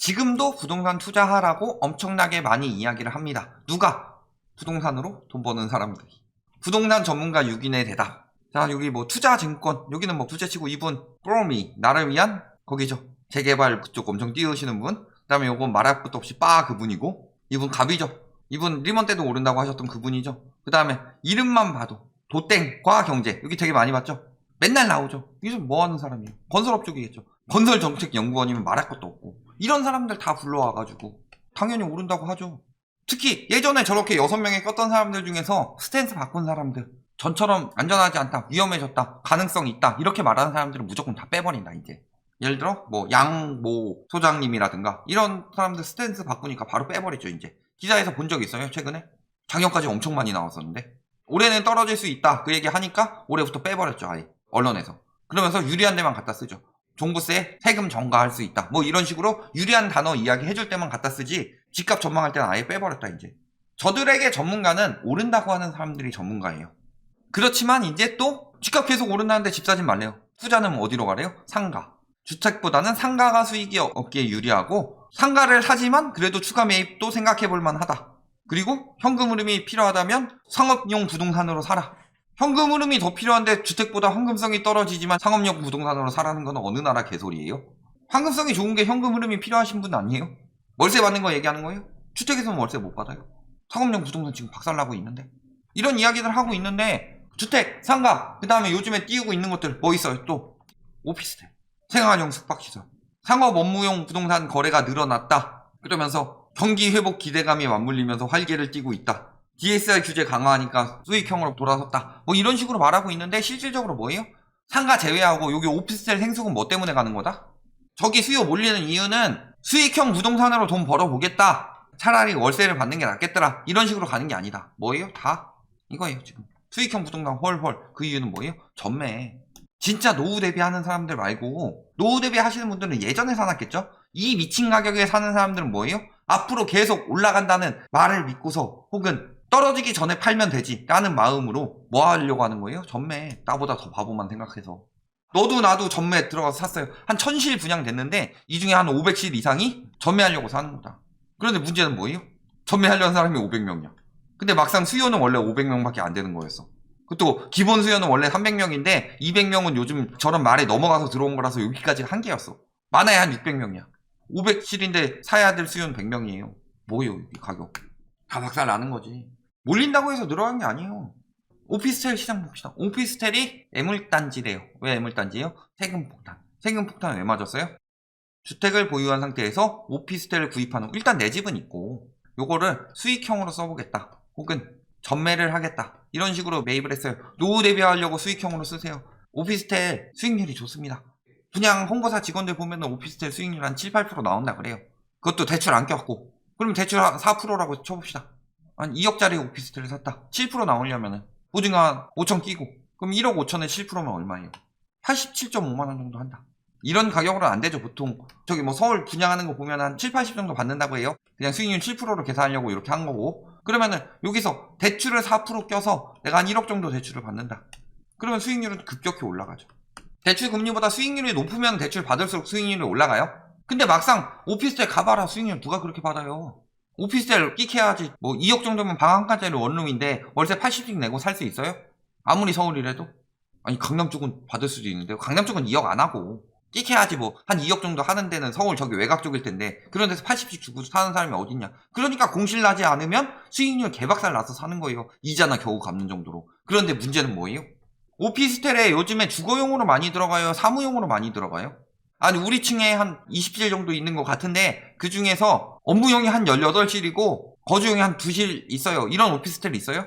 지금도 부동산 투자하라고 엄청나게 많이 이야기를 합니다. 누가? 부동산으로 돈 버는 사람들이. 부동산 전문가 6인의 대답. 자, 여기 뭐 투자증권, 여기는 뭐 둘째치고 이분 프로미, 나를 위한 거기죠. 재개발 그쪽 엄청 띄우시는 분. 그 다음에 요건 말할 것도 없이 그분이고, 이분 갑이죠. 이분 리먼 때도 오른다고 하셨던 그분이죠. 그 다음에 이름만 봐도 도땡, 과경제, 여기 되게 많이 봤죠. 맨날 나오죠. 이게 뭐 하는 사람이에요? 건설업 쪽이겠죠. 건설정책연구원이면 말할 것도 없고, 이런 사람들 다 불러와가지고 당연히 오른다고 하죠. 특히 예전에 저렇게 6명에 꼈던 사람들 중에서 스탠스 바꾼 사람들, 전처럼 안전하지 않다, 위험해졌다, 가능성이 있다, 이렇게 말하는 사람들은 무조건 다 빼버린다. 이제 예를 들어 뭐 양모 소장님이라든가 이런 사람들 스탠스 바꾸니까 바로 빼버리죠. 이제 기사에서 본 적 있어요. 최근에 작년까지 엄청 많이 나왔었는데 올해는 떨어질 수 있다 그 얘기 하니까 올해부터 빼버렸죠. 아예 언론에서. 그러면서 유리한 데만 갖다 쓰죠. 종부세 세금 전가할 수 있다, 뭐 이런 식으로 유리한 단어 이야기 해줄 때만 갖다 쓰지, 집값 전망할 때는 아예 빼버렸다. 이제 저들에게 전문가는 오른다고 하는 사람들이 전문가예요. 그렇지만 이제 또 집값 계속 오른다는데 집 사진 말래요. 투자는 어디로 가래요? 상가. 주택보다는 상가가 수익이 없기에 유리하고, 상가를 사지만 그래도 추가 매입도 생각해볼 만하다. 그리고 현금 흐름이 필요하다면 상업용 부동산으로 사라. 현금 흐름이 더 필요한데 주택보다 황금성이 떨어지지만 상업용 부동산으로 사라는 건 어느 나라 개소리예요? 황금성이 좋은 게 현금 흐름이 필요하신 분 아니에요? 월세 받는 거 얘기하는 거예요? 주택에서는 월세 못 받아요. 상업용 부동산 지금 박살나고 있는데, 이런 이야기들 하고 있는데 주택, 상가, 그 다음에 요즘에 띄우고 있는 것들 뭐 있어요? 또 오피스텔, 생활용 숙박시설, 상업 업무용 부동산 거래가 늘어났다. 그러면서 경기 회복 기대감이 맞물리면서 활기를 띠고 있다. DSR 규제 강화하니까 수익형으로 돌아섰다. 뭐 이런 식으로 말하고 있는데 실질적으로 뭐예요? 상가 제외하고 여기 오피스텔 생수는 뭐 때문에 가는 거다? 저기 수요 몰리는 이유는 수익형 부동산으로 돈 벌어보겠다, 차라리 월세를 받는 게 낫겠더라, 이런 식으로 가는 게 아니다. 뭐예요? 다 이거예요. 지금 수익형 부동산 헐헐. 그 이유는 뭐예요? 전매. 진짜 노후 대비하는 사람들 말고, 노후 대비 하시는 분들은 예전에 사놨겠죠? 이 미친 가격에 사는 사람들은 뭐예요? 앞으로 계속 올라간다는 말을 믿고서, 혹은 떨어지기 전에 팔면 되지 라는 마음으로 뭐 하려고 하는 거예요? 전매. 나보다 더 바보만 생각해서. 너도 나도 전매 들어가서 샀어요. 한 1000실 분양됐는데 이 중에 한 500실 이상이 전매하려고 사는 거다. 그런데 문제는 뭐예요? 전매하려는 사람이 500명이야. 근데 막상 수요는 원래 500명밖에 안 되는 거였어. 그것도 기본 수요는 원래 300명인데 200명은 요즘 저런 말에 넘어가서 들어온 거라서 여기까지가 한계였어. 많아야 한 600명이야. 500실인데 사야 될 수요는 100명이에요. 뭐예요, 이 가격? 다 박살 나는 거지. 몰린다고 해서 늘어난 게 아니에요. 오피스텔 시장 봅시다. 오피스텔이 애물단지래요. 왜 애물단지예요? 세금 폭탄. 세금 폭탄 왜 맞았어요? 주택을 보유한 상태에서 오피스텔을 구입하는 거. 일단 내 집은 있고 요거를 수익형으로 써보겠다, 혹은 전매를 하겠다, 이런 식으로 매입을 했어요. 노후 대비하려고 수익형으로 쓰세요. 오피스텔 수익률이 좋습니다. 그냥 홍보사 직원들 보면 오피스텔 수익률 한 7, 8% 나온다 그래요. 그것도 대출 안 꼈고. 그럼 대출 한 4%라고 쳐봅시다. 한 2억짜리 오피스텔을 샀다. 7% 나오려면은 보증금 한 5천 끼고, 그럼 1억 5천에 7%면 얼마예요? 87.5만원 정도 한다. 이런 가격으로는 안 되죠. 보통 저기 뭐 서울 분양하는 거 보면 한 7, 80 정도 받는다고 해요. 그냥 수익률 7%로 계산하려고 이렇게 한 거고. 그러면은 여기서 대출을 4% 껴서 내가 한 1억 정도 대출을 받는다. 그러면 수익률은 급격히 올라가죠. 대출 금리보다 수익률이 높으면 대출 받을수록 수익률이 올라가요. 근데 막상 오피스텔 가봐라, 수익률 누가 그렇게 받아요? 오피스텔 끽해야지. 뭐 2억 정도면 방 한 칸짜리 원룸인데 월세 80씩 내고 살 수 있어요? 아무리 서울이라도? 아니 강남 쪽은 받을 수도 있는데요. 강남 쪽은 2억 안 하고 끽해야지. 뭐 한 2억 정도 하는 데는 서울 저기 외곽 쪽일 텐데 그런 데서 80씩 주고 사는 사람이 어딨냐. 그러니까 공실 나지 않으면 수익률 개박살 나서 사는 거예요. 이자나 겨우 갚는 정도로. 그런데 문제는 뭐예요? 오피스텔에 요즘에 주거용으로 많이 들어가요? 사무용으로 많이 들어가요? 아니 우리 층에 한 20실 정도 있는 것 같은데 그 중에서 업무용이 한 18실이고 거주용이 한 2실 있어요. 이런 오피스텔이 있어요?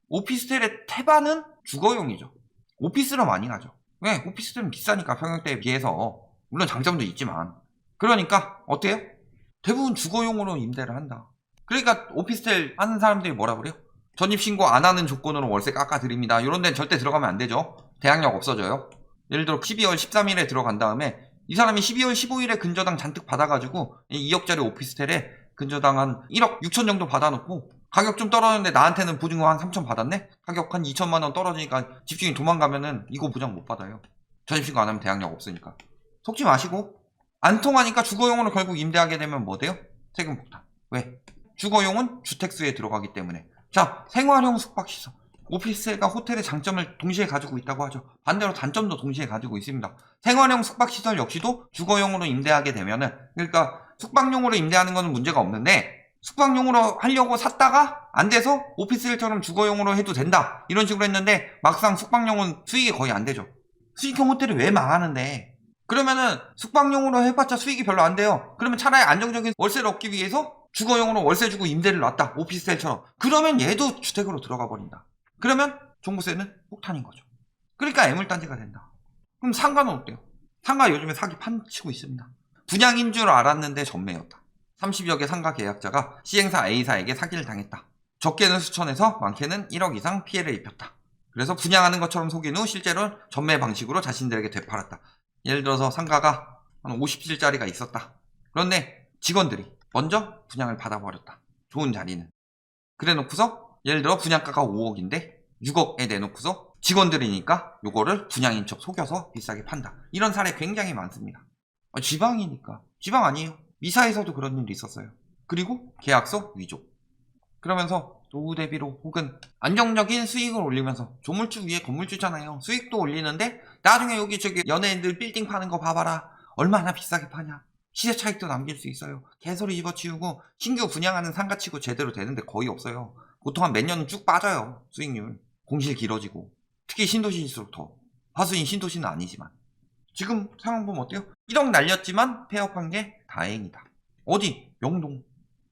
오피스텔의 태반은 주거용이죠. 오피스로 많이 가죠. 왜? 오피스텔은 비싸니까, 평형대에 비해서. 물론 장점도 있지만. 그러니까 어때요? 대부분 주거용으로 임대를 한다. 그러니까 오피스텔 하는 사람들이 뭐라 그래요? 전입신고 안 하는 조건으로 월세 깎아드립니다. 이런 데는 절대 들어가면 안 되죠. 대항력 없어져요. 예를 들어 12월 13일에 들어간 다음에 이 사람이 12월 15일에 근저당 잔뜩 받아가지고 2억짜리 오피스텔에 근저당 한 1억 6천 정도 받아놓고 가격 좀 떨어졌는데 나한테는 보증금 한 3천 받았네? 가격 한 2천만 원 떨어지니까 집주인 도망가면은 이거 보장 못 받아요. 전입신고 안 하면 대항력 없으니까. 속지 마시고 안 통하니까 주거용으로 결국 임대하게 되면 뭐 돼요? 세금 폭탄. 왜? 주거용은 주택수에 들어가기 때문에. 자, 생활형 숙박시설. 오피스텔과 호텔의 장점을 동시에 가지고 있다고 하죠. 반대로 단점도 동시에 가지고 있습니다. 생활형 숙박시설 역시도 주거용으로 임대하게 되면은, 그러니까 숙박용으로 임대하는 거는 문제가 없는데, 숙박용으로 하려고 샀다가 안 돼서 오피스텔처럼 주거용으로 해도 된다, 이런 식으로 했는데 막상 숙박용은 수익이 거의 안 되죠. 수익형 호텔이 왜 망하는데? 그러면은 숙박용으로 해봤자 수익이 별로 안 돼요. 그러면 차라리 안정적인 월세를 얻기 위해서 주거용으로 월세 주고 임대를 놨다, 오피스텔처럼. 그러면 얘도 주택으로 들어가 버린다. 그러면 종부세는 폭탄인 거죠. 그러니까 애물단지가 된다. 그럼 상가는 어때요? 상가 요즘에 사기 판치고 있습니다. 분양인 줄 알았는데 전매였다. 30여 개 상가 계약자가 시행사 A사에게 사기를 당했다. 적게는 수천에서 많게는 1억 이상 피해를 입혔다. 그래서 분양하는 것처럼 속인 후 실제로 전매 방식으로 자신들에게 되팔았다. 예를 들어서 상가가 한 50실짜리가 있었다. 그런데 직원들이 먼저 분양을 받아버렸다. 좋은 자리는. 그래 놓고서 예를 들어 분양가가 5억인데 6억에 내놓고서 직원들이니까 요거를 분양인 척 속여서 비싸게 판다. 이런 사례 굉장히 많습니다. 지방이니까. 지방 아니에요. 미사에서도 그런 일이 있었어요. 그리고 계약서 위조. 그러면서 노후 대비로 혹은 안정적인 수익을 올리면서, 조물주 위에 건물주잖아요. 수익도 올리는데 나중에 여기 저기 연예인들 빌딩 파는 거 봐봐라, 얼마나 비싸게 파냐, 시세 차익도 남길 수 있어요. 개소리 집어치우고 신규 분양하는 상가치고 제대로 되는데 거의 없어요. 보통 한 몇 년은 쭉 빠져요. 수익률. 공실 길어지고. 특히 신도시일수록 더. 화수인 신도시는 아니지만. 지금 상황 보면 어때요? 1억 날렸지만 폐업한 게 다행이다. 어디? 명동.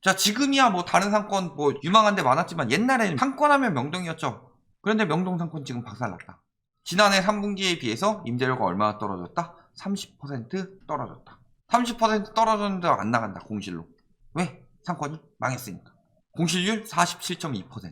자, 지금이야 뭐 다른 상권 뭐 유망한 데 많았지만 옛날에는 상권하면 명동이었죠. 그런데 명동 상권 지금 박살났다. 지난해 3분기에 비해서 임대료가 얼마나 떨어졌다? 30% 떨어졌다. 30% 떨어졌는데 안 나간다, 공실로. 왜? 상권이 망했으니까. 공실률 47.2%.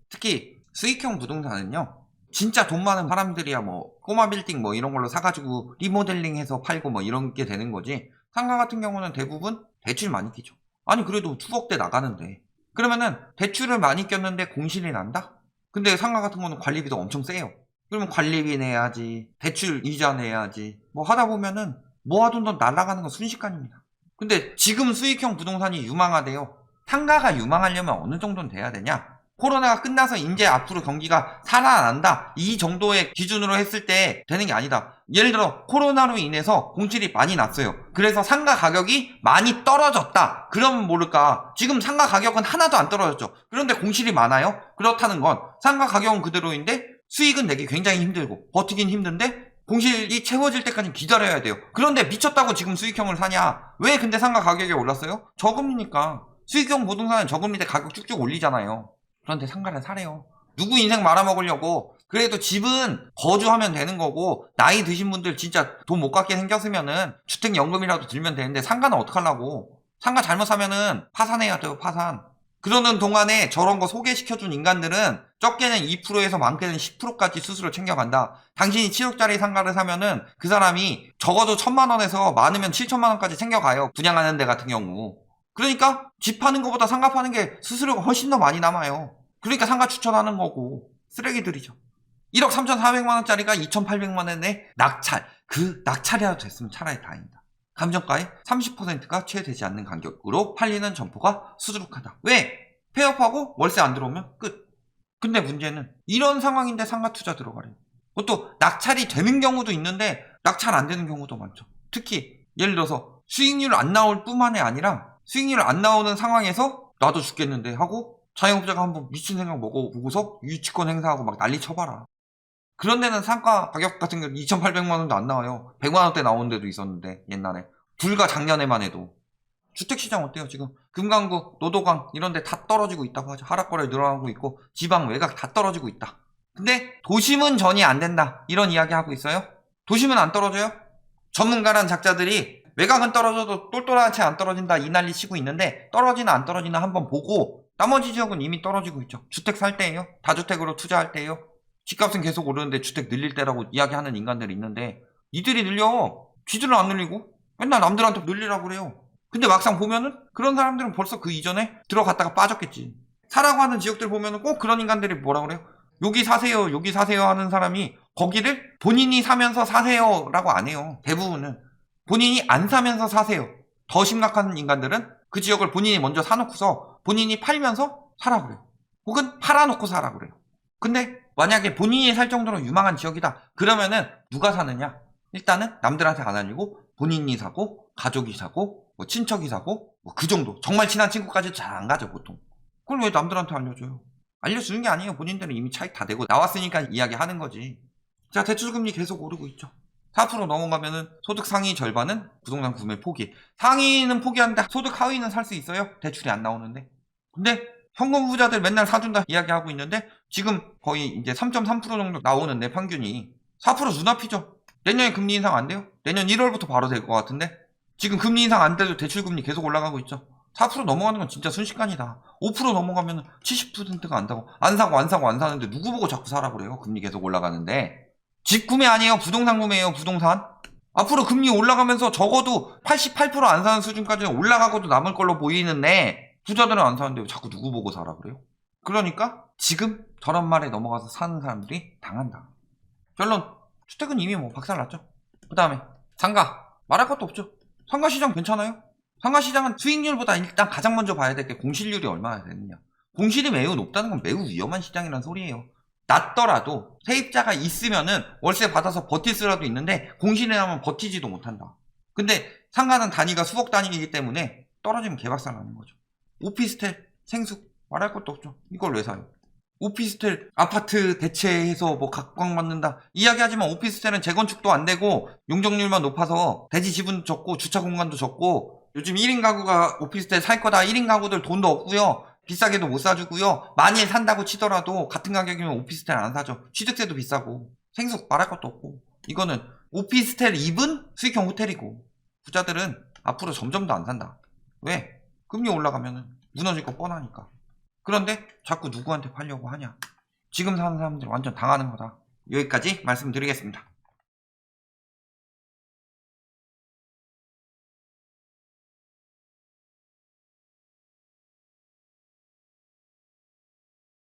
특히 수익형 부동산은요, 진짜 돈 많은 사람들이야 뭐 꼬마 빌딩 뭐 이런 걸로 사가지고 리모델링해서 팔고 뭐 이런 게 되는 거지. 상가 같은 경우는 대부분 대출 많이 끼죠. 아니 그래도 수억대 나가는데, 그러면은 대출을 많이 꼈는데 공실이 난다? 근데 상가 같은 거는 관리비도 엄청 세요. 그러면 관리비 내야지, 대출 이자 내야지, 뭐 하다 보면은 모아둔 돈 날아가는 건 순식간입니다. 근데 지금 수익형 부동산이 유망하대요. 상가가 유망하려면 어느 정도는 돼야 되냐? 코로나가 끝나서 이제 앞으로 경기가 살아난다, 이 정도의 기준으로 했을 때 되는 게 아니다. 예를 들어 코로나로 인해서 공실이 많이 났어요. 그래서 상가 가격이 많이 떨어졌다. 그러면 모를까, 지금 상가 가격은 하나도 안 떨어졌죠. 그런데 공실이 많아요? 그렇다는 건 상가 가격은 그대로인데 수익은 내기 굉장히 힘들고 버티긴 힘든데 공실이 채워질 때까지 기다려야 돼요. 그런데 미쳤다고 지금 수익형을 사냐? 왜 근데 상가 가격이 올랐어요? 저금리니까. 수익형 부동산은 저금리 때 가격 쭉쭉 올리잖아요. 그런데 상가를 사래요. 누구 인생 말아먹으려고. 그래도 집은 거주하면 되는 거고, 나이 드신 분들 진짜 돈 못 갚게 생겼으면은 주택연금이라도 들면 되는데 상가는 어떡하려고. 상가 잘못 사면은 파산해야 돼요, 파산. 그러는 동안에 저런 거 소개시켜준 인간들은 적게는 2%에서 많게는 10%까지 수수료 챙겨간다. 당신이 7억짜리 상가를 사면은 그 사람이 적어도 1,000만원에서 많으면 7천만원까지 챙겨가요, 분양하는 데 같은 경우. 그러니까 집 파는 것보다 상가 파는 게 수수료가 훨씬 더 많이 남아요. 그러니까 상가 추천하는 거고. 쓰레기들이죠. 1억 3,400만원짜리가 2,800만원에 낙찰. 그 낙찰이라도 됐으면 차라리 다행이다. 감정가의 30%가 채되지 않는 간격으로 팔리는 점포가 수두룩하다. 왜? 폐업하고 월세 안 들어오면 끝. 근데 문제는 이런 상황인데 상가 투자 들어가래요. 그것도 낙찰이 되는 경우도 있는데 낙찰 안 되는 경우도 많죠. 특히 예를 들어서 수익률 안 나올 뿐만이 아니라 수익률 안 나오는 상황에서 나도 죽겠는데 하고 자영업자가 한번 미친 생각 먹어보고서 유치권 행사하고 막 난리 쳐봐라. 그런 데는 상가 가격 같은 경우 2,800만원도 안 나와요. 100만원대 나오는 데도 있었는데, 옛날에. 불과 작년에만 해도. 주택시장 어때요 지금? 금강구, 노도강 이런 데 다 떨어지고 있다고 하죠. 하락거래 늘어나고 있고 지방 외곽 다 떨어지고 있다. 근데 도심은 전이 안 된다, 이런 이야기 하고 있어요. 도심은 안 떨어져요? 전문가란 작자들이 외곽은 떨어져도 똘똘한 채 안 떨어진다 이 난리 치고 있는데, 떨어지나 안 떨어지나 한번 보고 나머지 지역은 이미 떨어지고 있죠. 주택 살 때예요. 다주택으로 투자할 때예요. 집값은 계속 오르는데 주택 늘릴 때라고 이야기하는 인간들이 있는데, 이들이 늘려. 쥐들은 안 늘리고 맨날 남들한테 늘리라고 그래요. 근데 막상 보면은 그런 사람들은 벌써 그 이전에 들어갔다가 빠졌겠지. 사라고 하는 지역들 보면은 꼭 그런 인간들이 뭐라 그래요? 여기 사세요, 여기 사세요 하는 사람이 거기를 본인이 사면서 사세요라고 안 해요. 대부분은 본인이 안 사면서 사세요. 더 심각한 인간들은 그 지역을 본인이 먼저 사놓고서 본인이 팔면서 사라 그래요. 혹은 팔아놓고 사라 그래요. 근데 만약에 본인이 살 정도로 유망한 지역이다. 그러면은 누가 사느냐? 일단은 남들한테 안 알리고 본인이 사고 가족이 사고 뭐 친척이 사고 뭐 그 정도. 정말 친한 친구까지 잘 안 가죠 보통. 그걸 왜 남들한테 알려줘요? 알려주는 게 아니에요. 본인들은 이미 차익 다 내고 나왔으니까 이야기하는 거지. 자, 대출금리 계속 오르고 있죠. 4% 넘어가면은 소득 상위 절반은 부동산 구매 포기. 상위는 포기한다. 소득 하위는 살 수 있어요? 대출이 안 나오는데. 근데 현금 부자들 맨날 사준다 이야기하고 있는데 지금 거의 이제 3.3% 정도 나오는데 평균이 4% 눈앞이죠. 내년에 금리 인상 안 돼요? 내년 1월부터 바로 될 것 같은데 지금 금리 인상 안 돼도 대출금리 계속 올라가고 있죠. 4% 넘어가는 건 진짜 순식간이다. 5% 넘어가면 70%가 안다고. 안 사고 안 사고 안 사는데 누구 보고 자꾸 사라 그래요? 금리 계속 올라가는데. 집 구매 아니에요. 부동산 구매예요. 부동산. 앞으로 금리 올라가면서 적어도 88% 안 사는 수준까지는 올라가고도 남을 걸로 보이는데 부자들은 안 사는데 왜 자꾸 누구 보고 사라 그래요? 그러니까 지금 저런 말에 넘어가서 사는 사람들이 당한다. 결론, 주택은 이미 뭐 박살났죠. 그 다음에 상가, 말할 것도 없죠. 상가 시장 괜찮아요? 상가 시장은 수익률보다 일단 가장 먼저 봐야 될 게 공실률이 얼마나 되느냐. 공실이 매우 높다는 건 매우 위험한 시장이라는 소리예요. 낮더라도 세입자가 있으면은 월세 받아서 버틸 수라도 있는데 공실이 나면 버티지도 못한다. 근데 상가는 단위가 수억 단위이기 때문에 떨어지면 개박살 나는 거죠. 오피스텔, 생숙 말할 것도 없죠. 이걸 왜 사요? 오피스텔 아파트 대체해서 뭐 각광받는다 이야기하지만 오피스텔은 재건축도 안 되고 용적률만 높아서 대지 지분 적고 주차 공간도 적고 요즘 1인 가구가 오피스텔 살 거다 1인 가구들 돈도 없고요. 비싸게도 못 사주고요. 만일 산다고 치더라도 같은 가격이면 오피스텔 안 사죠. 취득세도 비싸고 생숙 말할 것도 없고 이거는 오피스텔 입은 수익형 호텔이고 부자들은 앞으로 점점 더 안 산다. 왜? 금리 올라가면 무너질 거 뻔하니까. 그런데 자꾸 누구한테 팔려고 하냐. 지금 사는 사람들 완전 당하는 거다. 여기까지 말씀드리겠습니다.